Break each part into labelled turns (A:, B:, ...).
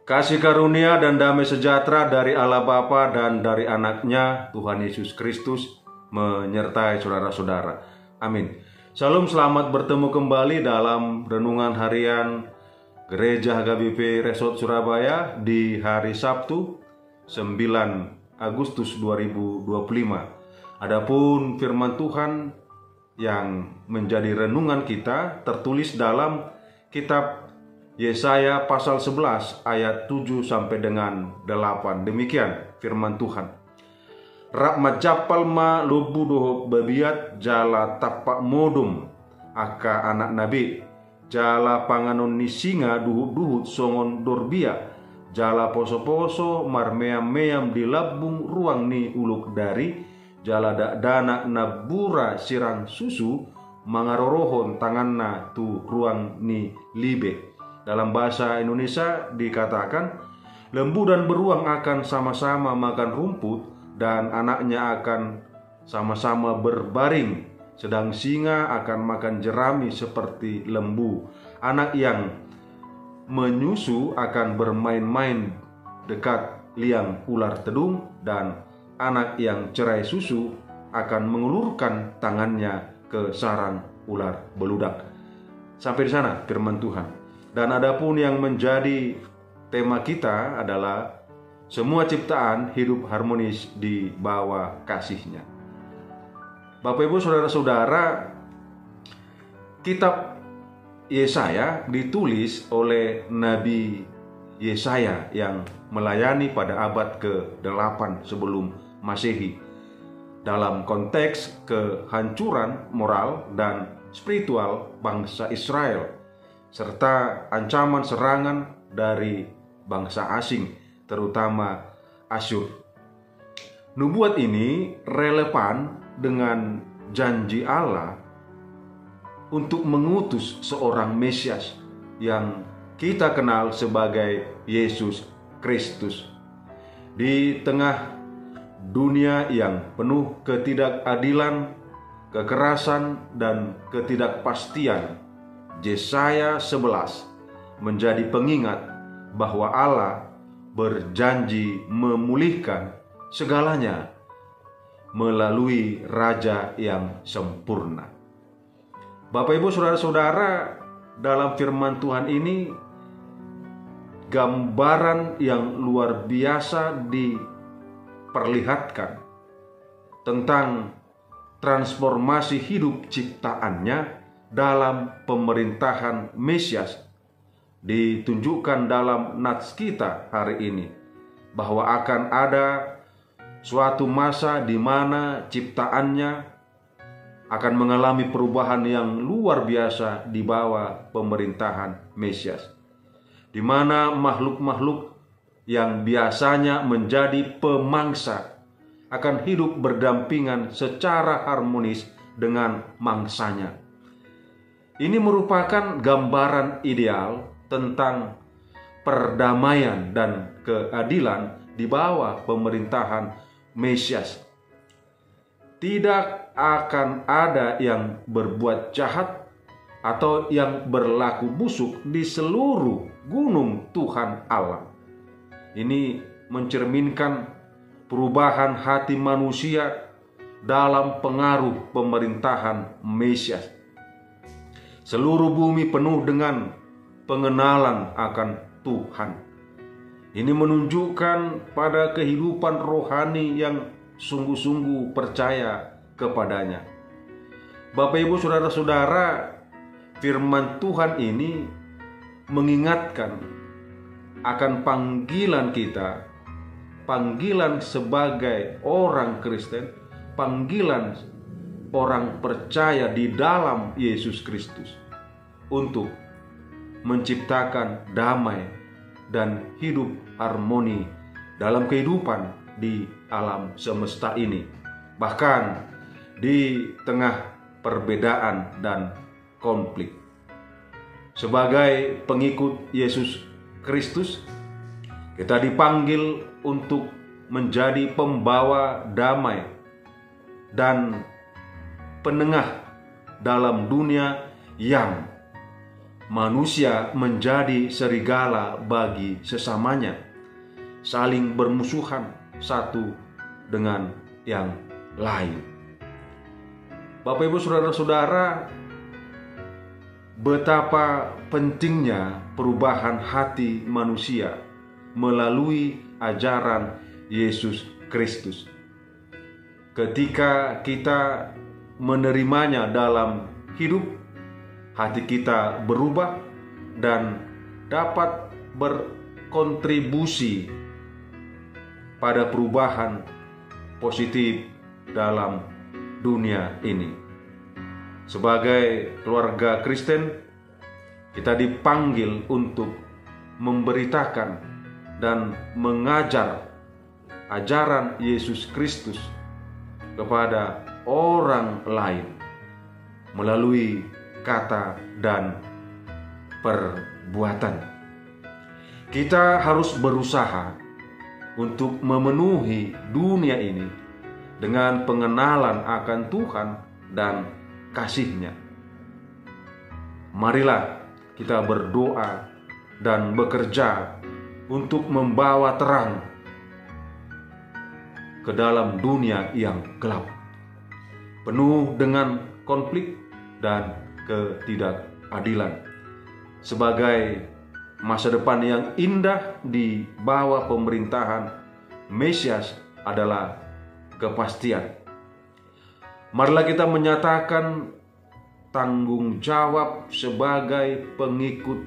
A: Kasih karunia dan damai sejahtera dari Allah Bapa dan dari Anaknya Tuhan Yesus Kristus menyertai saudara-saudara. Amin. Shalom, selamat bertemu kembali dalam renungan harian Gereja HKBP Resort Surabaya di hari Sabtu 9 Agustus 2025. Adapun firman Tuhan yang menjadi renungan kita tertulis dalam kitab Yesaya pasal 11 ayat 7 sampai dengan 8. Demikian firman Tuhan. Rahmat japal ma lubu doho babiat jala tapak modum aka anak nabi jala panganon ni singa duhut-duhut songon dorbia jala poso-poso marmeam-meam di labung ruang ni uluk dari jala dana nabura sirang susu mangarorohon tanganna tu ruang ni libe. Dalam bahasa Indonesia dikatakan, lembu dan beruang akan sama-sama makan rumput dan anaknya akan sama-sama berbaring, sedang singa akan makan jerami seperti lembu. Anak yang menyusu akan bermain-main dekat liang ular tedung, dan anak yang cerai susu akan mengulurkan tangannya ke sarang ular beludak. Sampai di sana firman Tuhan. Dan adapun yang menjadi tema kita adalah semua ciptaan hidup harmonis di bawah kasih-Nya. Bapak Ibu saudara-saudara, kitab Yesaya ditulis oleh Nabi Yesaya yang melayani pada abad ke-8 sebelum Masehi dalam konteks kehancuran moral dan spiritual bangsa Israel serta ancaman serangan dari bangsa asing, terutama Asyur. Nubuat ini relevan dengan janji Allah untuk mengutus seorang Mesias yang kita kenal sebagai Yesus Kristus. Di tengah dunia yang penuh ketidakadilan, kekerasan, dan ketidakpastian, Yesaya 11 menjadi pengingat bahwa Allah berjanji memulihkan segalanya melalui Raja yang sempurna. Bapak Ibu saudara-saudara, dalam firman Tuhan ini gambaran yang luar biasa diperlihatkan tentang transformasi hidup ciptaannya dalam pemerintahan Mesias. Ditunjukkan dalam nats kita hari ini bahwa akan ada suatu masa di mana ciptaannya akan mengalami perubahan yang luar biasa di bawah pemerintahan Mesias, di mana makhluk-makhluk yang biasanya menjadi pemangsa akan hidup berdampingan secara harmonis dengan mangsanya. Ini merupakan gambaran ideal tentang perdamaian dan keadilan di bawah pemerintahan Mesias. Tidak akan ada yang berbuat jahat atau yang berlaku busuk di seluruh gunung Tuhan Allah. Ini mencerminkan perubahan hati manusia dalam pengaruh pemerintahan Mesias. Seluruh bumi penuh dengan pengenalan akan Tuhan. Ini menunjukkan pada kehidupan rohani yang sungguh-sungguh percaya kepadanya. Bapak Ibu saudara-saudara, firman Tuhan ini mengingatkan akan panggilan kita, panggilan sebagai orang Kristen, panggilan orang percaya di dalam Yesus Kristus untuk menciptakan damai dan hidup harmoni dalam kehidupan di alam semesta ini, bahkan di tengah perbedaan dan konflik. Sebagai pengikut Yesus Kristus, kita dipanggil untuk menjadi pembawa damai dan penengah dalam dunia yang manusia menjadi serigala bagi sesamanya, saling bermusuhan satu dengan yang lain. Bapak Ibu saudara-saudara, betapa pentingnya perubahan hati manusia melalui ajaran Yesus Kristus. Ketika kita menerimanya dalam hidup, hati kita berubah dan dapat berkontribusi pada perubahan positif dalam dunia ini. Sebagai keluarga Kristen, kita dipanggil untuk memberitakan dan mengajar ajaran Yesus Kristus kepada orang lain melalui kata dan perbuatan. Kita harus berusaha untuk memenuhi dunia ini dengan pengenalan akan Tuhan dan kasih-Nya. Marilah kita berdoa dan bekerja untuk membawa terang ke dalam dunia yang gelap, penuh dengan konflik dan ketidakadilan, sebagai masa depan yang indah di bawah pemerintahan Mesias adalah kepastian. Marilah kita menyatakan tanggung jawab sebagai pengikut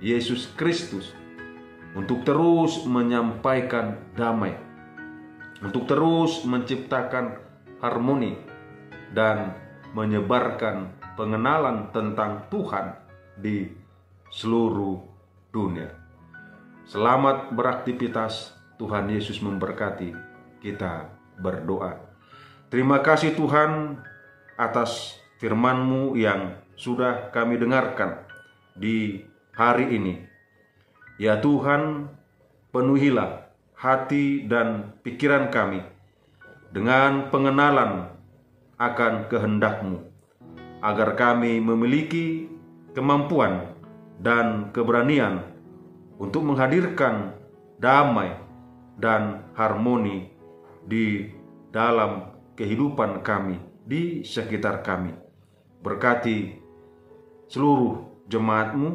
A: Yesus Kristus untuk terus menyampaikan damai, untuk terus menciptakan harmoni dan menyebarkan pengenalan tentang Tuhan di seluruh dunia. Selamat beraktivitas. Tuhan Yesus memberkati. Kita berdoa. Terima kasih Tuhan atas firman-Mu yang sudah kami dengarkan di hari ini. Ya Tuhan, penuhilah hati dan pikiran kami dengan pengenalan akan kehendak-Mu, agar kami memiliki kemampuan dan keberanian untuk menghadirkan damai dan harmoni di dalam kehidupan kami, di sekitar kami. Berkati seluruh jemaat-Mu,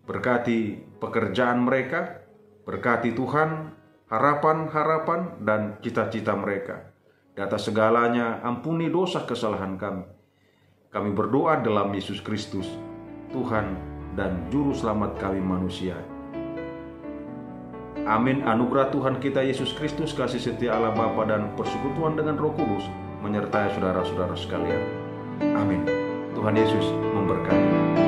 A: berkati pekerjaan mereka, berkati Tuhan harapan-harapan dan cita-cita mereka. Di atas segalanya, ampuni dosa kesalahan kami. Kami berdoa dalam Yesus Kristus, Tuhan dan Juru Selamat kami manusia. Amin. Anugerah Tuhan kita Yesus Kristus, kasih setia Allah Bapa dan persekutuan dengan Roh Kudus menyertai saudara-saudara sekalian. Amin. Tuhan Yesus memberkati.